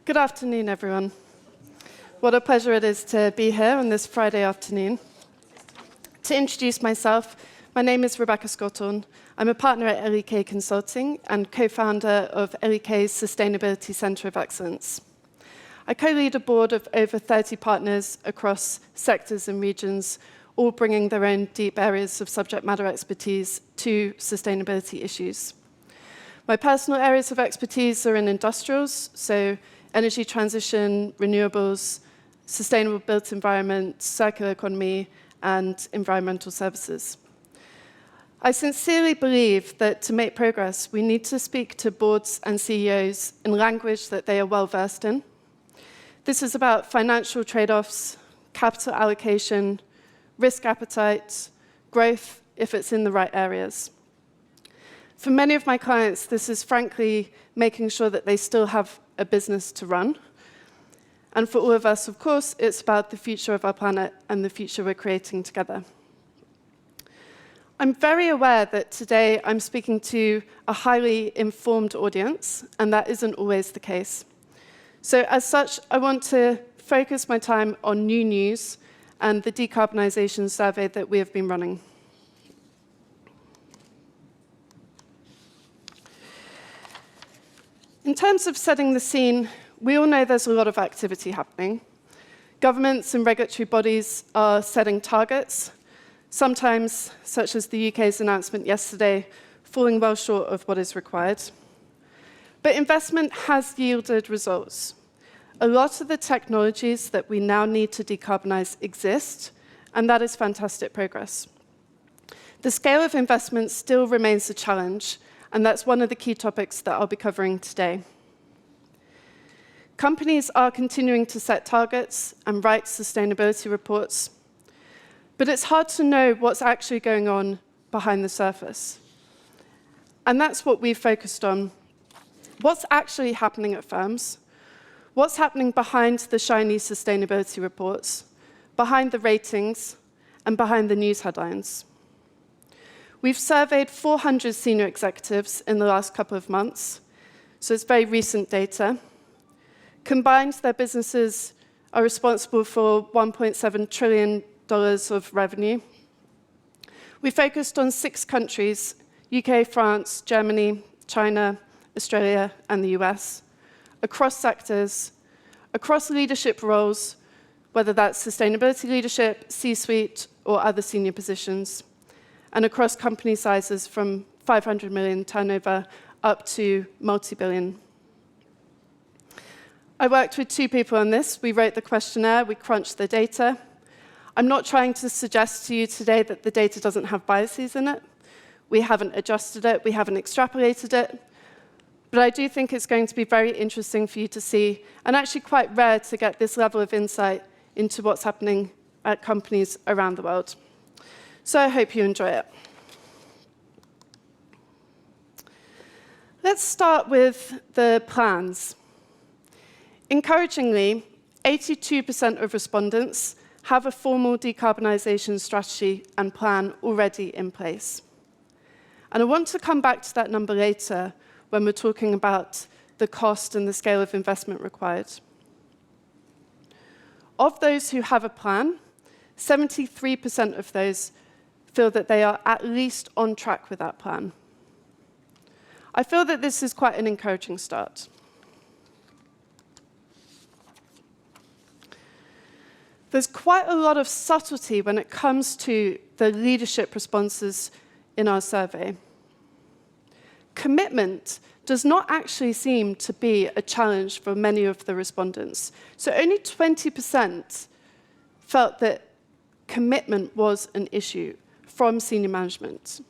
Good afternoon, everyone. What a pleasure it is to be here on this Friday afternoon. To introduce myself, my name is Rebecca Scotton. I'm a partner at L.E.K. Consulting and co-founder of L.E.K's Sustainability Centre of Excellence. I co-lead a board of over 30 partners across sectors and regions, all bringing their own deep areas of subject matter expertise to sustainability issues. My personal areas of expertise are in industrials, so energy transition, renewables, sustainable built environment, circular economy, and environmental services. I sincerely believe that to make progress, we need to speak to boards and CEOs in language that they are well versed in. This is about financial trade-offs, capital allocation, risk appetite, growth if it's in the right areas. For many of my clients, this is frankly making sure that they still have a business to run. And for all of us, of course, it's about the future of our planet and the future we're creating together. I'm very aware that today I'm speaking to a highly informed audience, and that isn't always the case. So as such, I want to focus my time on new news and the decarbonisation survey that we have been running. In terms of setting the scene, we all know there's a lot of activity happening. Governments and regulatory bodies are setting targets, sometimes, such as the UK's announcement yesterday, falling well short of what is required. But investment has yielded results. A lot of the technologies that we now need to decarbonise exist, and that is fantastic progress. The scale of investment still remains a challenge, and that's one of the key topics that I'll be covering today. Companies are continuing to set targets and write sustainability reports, but it's hard to know what's actually going on behind the surface. And that's what we've focused on. What's actually happening at firms? What's happening behind the shiny sustainability reports, behind the ratings, and behind the news headlines? We've surveyed 400 senior executives in the last couple of months, so it's very recent data. Combined, their businesses are responsible for $1.7 trillion of revenue. We focused on 6 countries: UK, France, Germany, China, Australia, and the US, across sectors, across leadership roles, whether that's sustainability leadership, C-suite, or other senior positions, and across company sizes from 500 million turnover up to multi-billion. I worked with 2 people on this. We wrote the questionnaire, we crunched the data. I'm not trying to suggest to you today that the data doesn't have biases in it. We haven't adjusted it, we haven't extrapolated it. But I do think it's going to be very interesting for you to see, and actually quite rare to get this level of insight into what's happening at companies around the world. So I hope you enjoy it. Let's start with the plans. Encouragingly, 82% of respondents have a formal decarbonisation strategy and plan already in place. And I want to come back to that number later when we're talking about the cost and the scale of investment required. Of those who have a plan, 73% of those feel that they are at least on track with that plan. I feel that this is quite an encouraging start. There's quite a lot of subtlety when it comes to the leadership responses in our survey. Commitment does not actually seem to be a challenge for many of the respondents. So only 20% felt that commitment was an issue from senior management.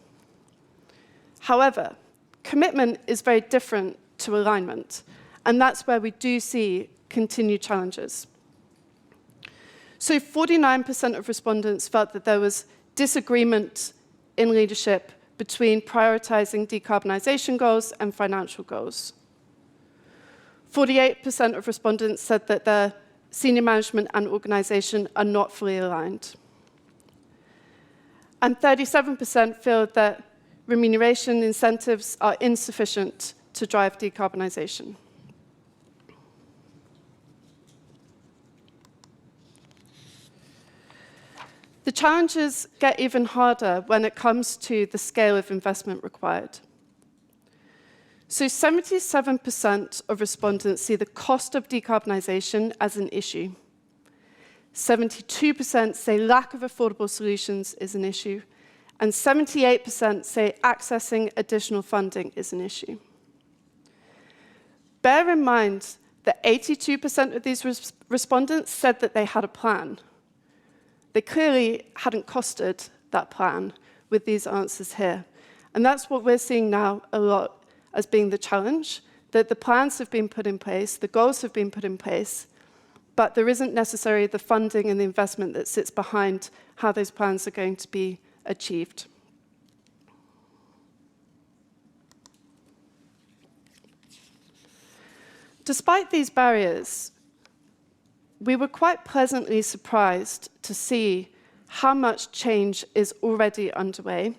However, commitment is very different to alignment, and that's where we do see continued challenges. So 49% of respondents felt that there was disagreement in leadership between prioritizing decarbonisation goals and financial goals. 48% of respondents said that their senior management and organization are not fully aligned. And 37% feel that remuneration incentives are insufficient to drive decarbonisation. The challenges get even harder when it comes to the scale of investment required. So 77% of respondents see the cost of decarbonisation as an issue. 72% say lack of affordable solutions is an issue, and 78% say accessing additional funding is an issue. Bear in mind that 82% of these respondents said that they had a plan. They clearly hadn't costed that plan with these answers here. And that's what we're seeing now a lot as being the challenge, that the plans have been put in place, the goals have been put in place, but there isn't necessarily the funding and the investment that sits behind how those plans are going to be achieved. Despite these barriers, we were quite pleasantly surprised to see how much change is already underway.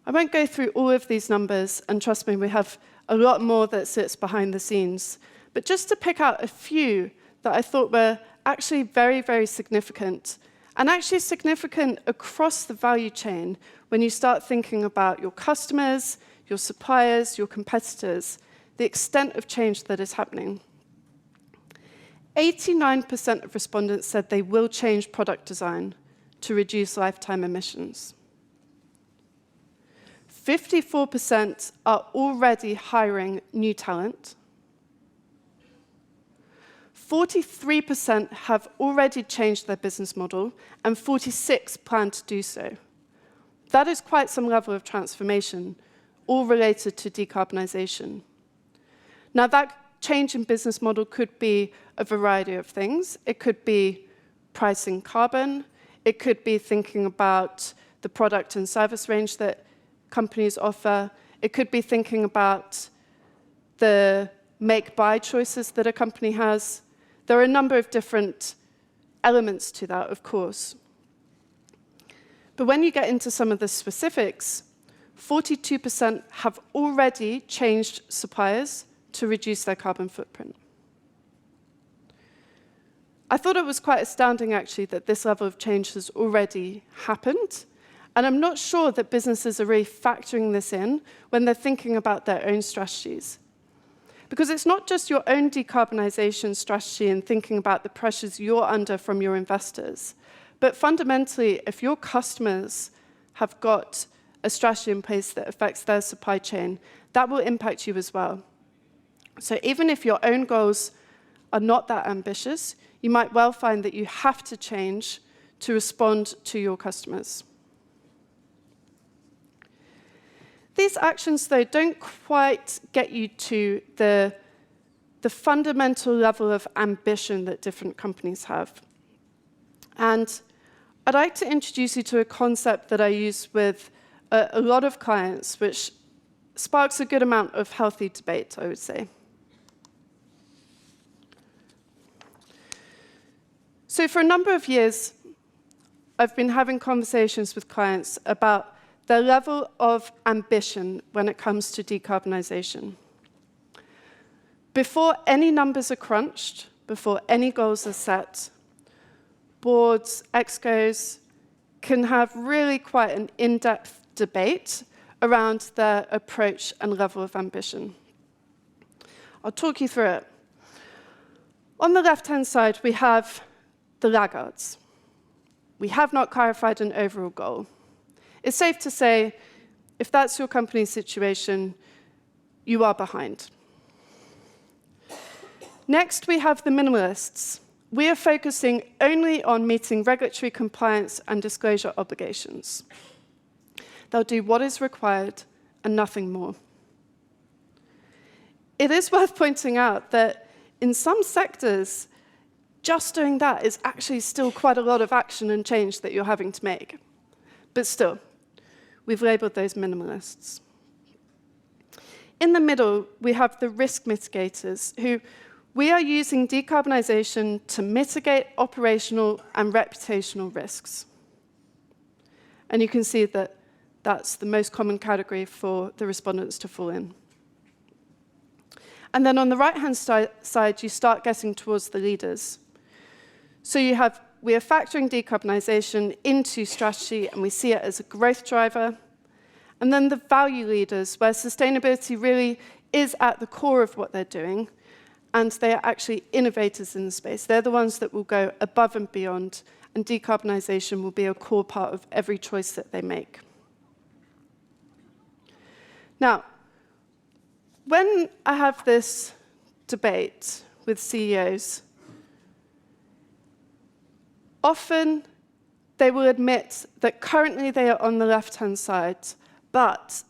I won't go through all of these numbers, and trust me, we have a lot more that sits behind the scenes. But just to pick out a few that I thought were actually very, very significant, and actually significant across the value chain when you start thinking about your customers, your suppliers, your competitors, the extent of change that is happening. 89% of respondents said they will change product design to reduce lifetime emissions. 54% are already hiring new talent. 43% have already changed their business model, and 46% plan to do so. That is quite some level of transformation, all related to decarbonisation. Now, that change in business model could be a variety of things. It could be pricing carbon. It could be thinking about the product and service range that companies offer. It could be thinking about the make-buy choices that a company has. There are a number of different elements to that, of course. But when you get into some of the specifics, 42% have already changed suppliers to reduce their carbon footprint. I thought it was quite astounding, actually, that this level of change has already happened. And I'm not sure that businesses are really factoring this in when they're thinking about their own strategies. Because it's not just your own decarbonisation strategy and thinking about the pressures you're under from your investors, but fundamentally, if your customers have got a strategy in place that affects their supply chain, that will impact you as well. So even if your own goals are not that ambitious, you might well find that you have to change to respond to your customers. These actions, though, don't quite get you to the fundamental level of ambition that different companies have. And I'd like to introduce you to a concept that I use with a lot of clients, which sparks a good amount of healthy debate, I would say. So for a number of years, I've been having conversations with clients about their level of ambition when it comes to decarbonisation. Before any numbers are crunched, before any goals are set, boards, excos can have really quite an in-depth debate around their approach and level of ambition. I'll talk you through it. On the left-hand side, we have the laggards. We have not clarified an overall goal. It's safe to say, if that's your company's situation, you are behind. Next, we have the minimalists. We are focusing only on meeting regulatory compliance and disclosure obligations. They'll do what is required and nothing more. It is worth pointing out that in some sectors, just doing that is actually still quite a lot of action and change that you're having to make. But still, we've labeled those minimalists. In the middle, we have the risk mitigators, who we are using decarbonisation to mitigate operational and reputational risks. And you can see that that's the most common category for the respondents to fall in. And then on the right-hand side, you start getting towards the leaders. So you have we are factoring decarbonisation into strategy, and we see it as a growth driver. And then the value leaders, where sustainability really is at the core of what they're doing, and they are actually innovators in the space. They're the ones that will go above and beyond, and decarbonisation will be a core part of every choice that they make. Now, when I have this debate with CEOs, often they will admit that currently they are on the left-hand side, but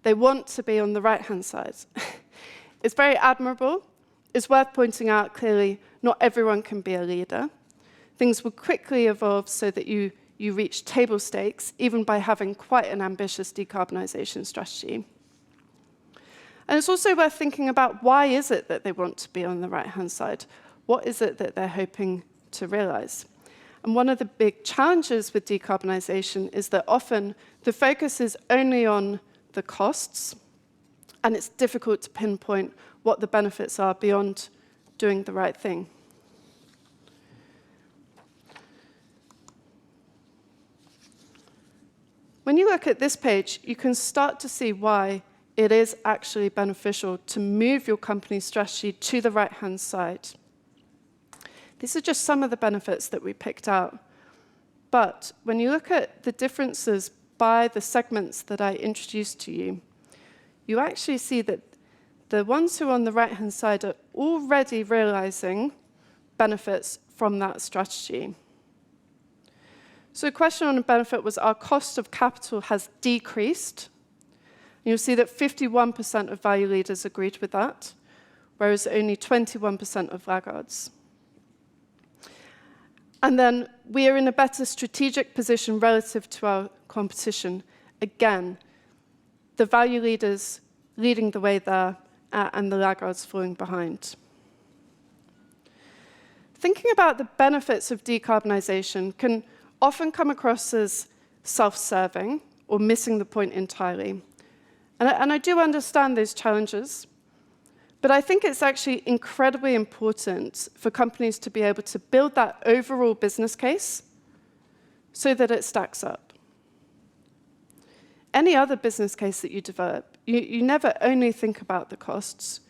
they want to be on the right-hand side. It's very admirable. It's worth pointing out clearly, not everyone can be a leader. Things will quickly evolve so that you reach table stakes, even by having quite an ambitious decarbonisation strategy. And it's also worth thinking about, why is it that they want to be on the right-hand side? What is it that they're hoping to realise? And one of the big challenges with decarbonisation is that often the focus is only on the costs, and it's difficult to pinpoint what the benefits are beyond doing the right thing. When you look at this page, you can start to see why it is actually beneficial to move your company's strategy to the right-hand side. These are just some of the benefits that we picked out. But when you look at the differences by the segments that I introduced to you, you actually see that the ones who are on the right-hand side are already realizing benefits from that strategy. So the question on the benefit was, our cost of capital has decreased. And you'll see that 51% of value leaders agreed with that, whereas only 21% of laggards. And then we are in a better strategic position relative to our competition. Again, the value leaders leading the way there, and the laggards falling behind. Thinking about the benefits of decarbonisation can often come across as self-serving or missing the point entirely. And I do understand those challenges, but I think it's actually incredibly important for companies to be able to build that overall business case so that it stacks up. Any other business case that you develop, you never only think about the costs,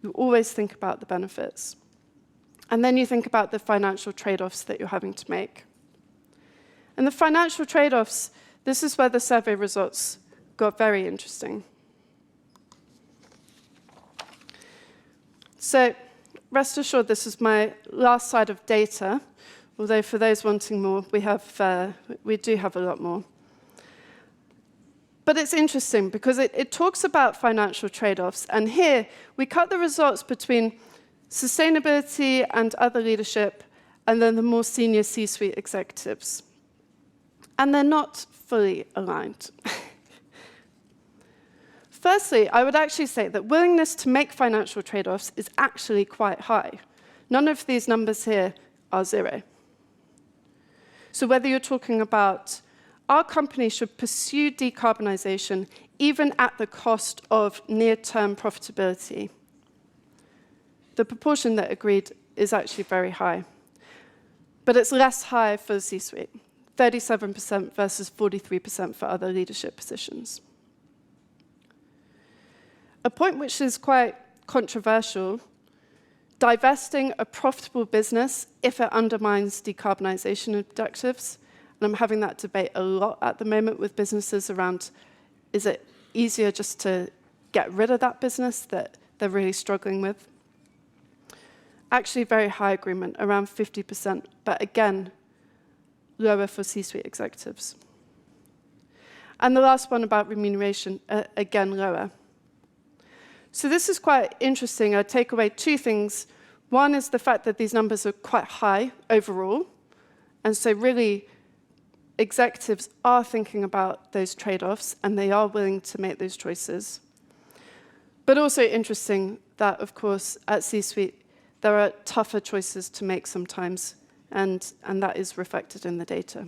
you always think about the benefits. And then you think about the financial trade-offs that you're having to make. And the financial trade-offs, this is where the survey results got very interesting. So rest assured, this is my last slide of data, although for those wanting more, we do have a lot more. But it's interesting because it talks about financial trade-offs. And here, we cut the results between sustainability and other leadership, and then the more senior C-suite executives. And they're not fully aligned. Firstly, I would actually say that willingness to make financial trade-offs is actually quite high. None of these numbers here are 0. So whether you're talking about our company should pursue decarbonisation even at the cost of near-term profitability, the proportion that agreed is actually very high. But it's less high for the C-suite, 37% versus 43% for other leadership positions. A point which is quite controversial, divesting a profitable business if it undermines decarbonisation objectives. And I'm having that debate a lot at the moment with businesses around, is it easier just to get rid of that business that they're really struggling with? Actually, very high agreement, around 50%, but again, lower for C-suite executives. And the last one about remuneration, again, lower. So this is quite interesting. I take away 2 things. One is the fact that these numbers are quite high overall, and so really, executives are thinking about those trade-offs, and they are willing to make those choices. But also interesting that, of course, at C-suite, there are tougher choices to make sometimes, and that is reflected in the data.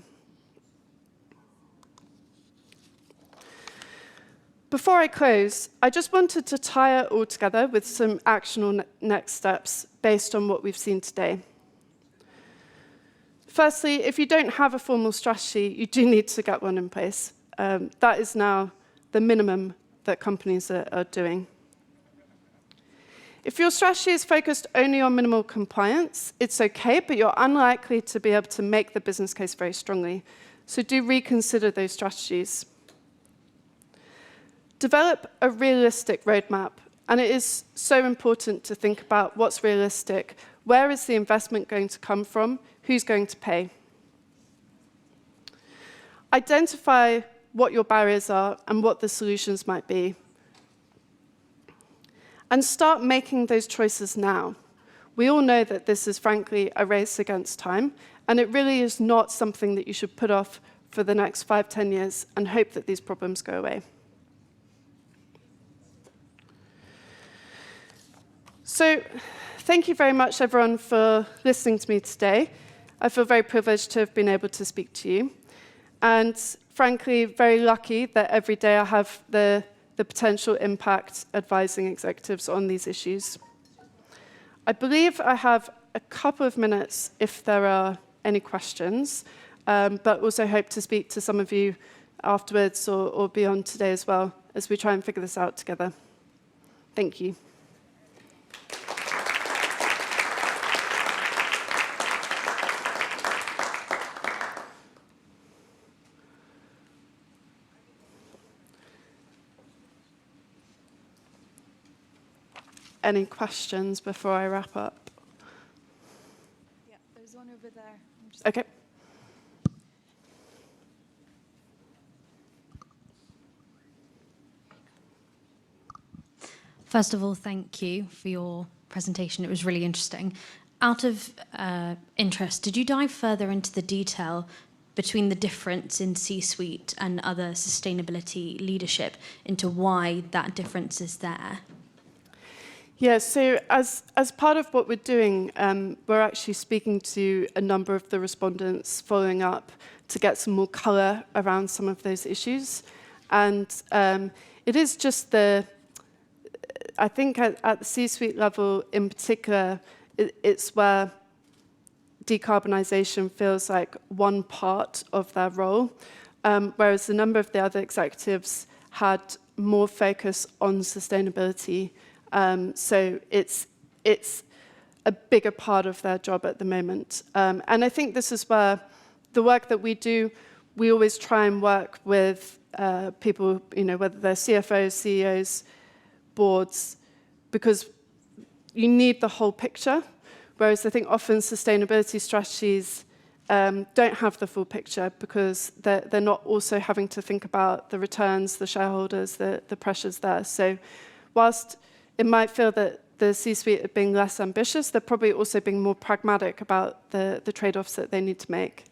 Before I close, I just wanted to tie it all together with some actionable next steps based on what we've seen today. Firstly, if you don't have a formal strategy, you do need to get one in place. That is now the minimum that companies are doing. If your strategy is focused only on minimal compliance, it's okay, but you're unlikely to be able to make the business case very strongly. So do reconsider those strategies. Develop a realistic roadmap, and it is so important to think about what's realistic. Where is the investment going to come from? Who's going to pay? Identify what your barriers are and what the solutions might be. And start making those choices now. We all know that this is, frankly, a race against time, and it really is not something that you should put off for the next 5, 10 years and hope that these problems go away. So, thank you very much, everyone, for listening to me today. I feel very privileged to have been able to speak to you. And frankly, very lucky that every day I have the potential impact advising executives on these issues. I believe I have a couple of minutes if there are any questions, but also hope to speak to some of you afterwards or beyond today as well, as we try and figure this out together. Thank you. Any questions before I wrap up? Yeah, there's one over there. Okay. First of all, thank you for your presentation. It was really interesting. Out of interest, did you dive further into the detail between the difference in C-suite and other sustainability leadership into why that difference is there? Yeah, so as part of what we're doing, we're actually speaking to a number of the respondents, following up to get some more colour around some of those issues. And it is just I think at the C-suite level in particular, it's where decarbonisation feels like one part of their role, whereas a number of the other executives had more focus on sustainability. So it's a bigger part of their job at the moment. And I think this is where the work that we do, we always try and work with people, whether they're CFOs, CEOs, boards, because you need the whole picture, whereas I think often sustainability strategies don't have the full picture because they're not also having to think about the returns, the shareholders, the pressures there. So whilst it might feel that the C-suite are being less ambitious, they're probably also being more pragmatic about the trade-offs that they need to make.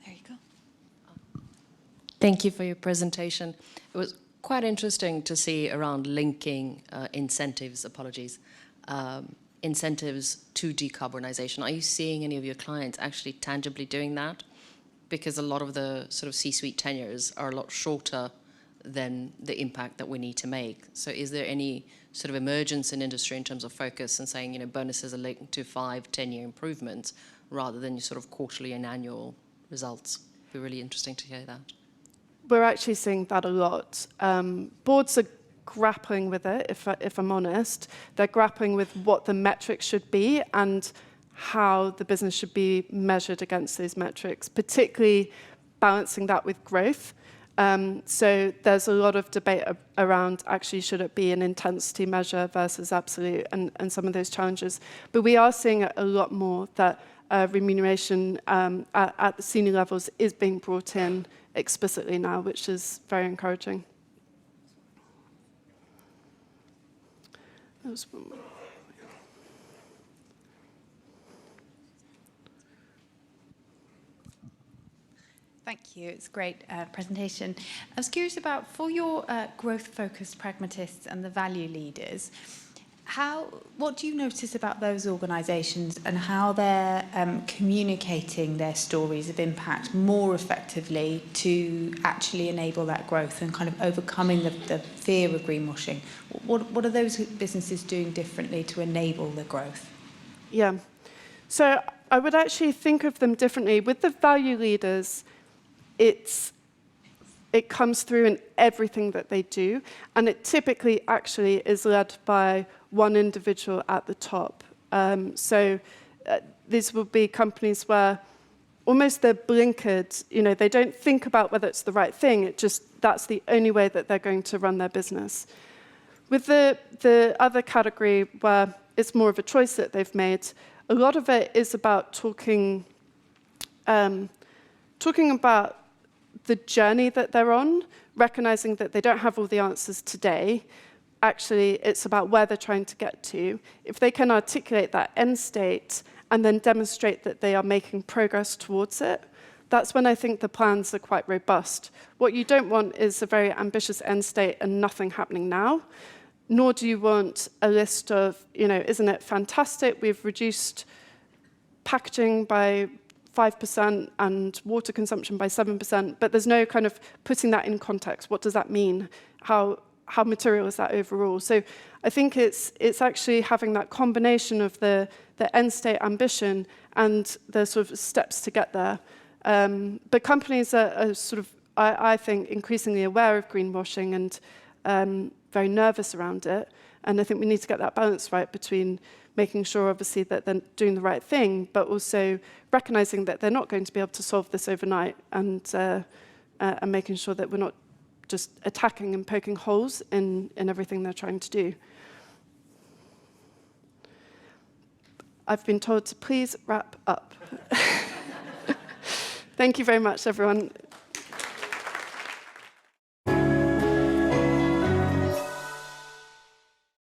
There you go. Thank you for your presentation. It was quite interesting to see around linking incentives to decarbonisation. Are you seeing any of your clients actually tangibly doing that? Because a lot of the sort of C-suite tenures are a lot shorter than the impact that we need to make. So is there any sort of emergence in industry in terms of focus and saying, bonuses are linked to 5, 10-year improvements rather than your sort of quarterly and annual results? It'd be really interesting to hear that. We're actually seeing that a lot. Boards are grappling with it, if I'm honest. They're grappling with what the metrics should be and how the business should be measured against those metrics, particularly balancing that with growth. So there's a lot of debate around actually should it be an intensity measure versus absolute and some of those challenges. But we are seeing a lot more that remuneration at the senior levels is being brought in explicitly now, which is very encouraging. That was one more. Thank you. It's a great presentation. I was curious about, for your growth-focused pragmatists and the value leaders, What do you notice about those organisations and how they're communicating their stories of impact more effectively to actually enable that growth and kind of overcoming the fear of greenwashing? What are those businesses doing differently to enable the growth? Yeah. So I would actually think of them differently. With the value leaders, it comes through in everything that they do, and it typically actually is led by one individual at the top. These will be companies where almost they're blinkered, they don't think about whether it's the right thing, that's the only way that they're going to run their business. With the other category where it's more of a choice that they've made, a lot of it is about talking about the journey that they're on, recognizing that they don't have all the answers today. Actually, it's about where they're trying to get to. If they can articulate that end state and then demonstrate that they are making progress towards it, that's when I think the plans are quite robust. What you don't want is a very ambitious end state and nothing happening now, nor do you want a list of, isn't it fantastic, we've reduced packaging by 5% and water consumption by 7%, but there's no kind of putting that in context. What does that mean? How material is that overall? So I think it's actually having that combination of the end state ambition and the sort of steps to get there. But companies are sort of, I think, increasingly aware of greenwashing and very nervous around it. And I think we need to get that balance right between making sure, obviously, that they're doing the right thing, but also recognizing that they're not going to be able to solve this overnight, and making sure that we're not just attacking and poking holes in everything they're trying to do. I've been told to please wrap up. Thank you very much, everyone.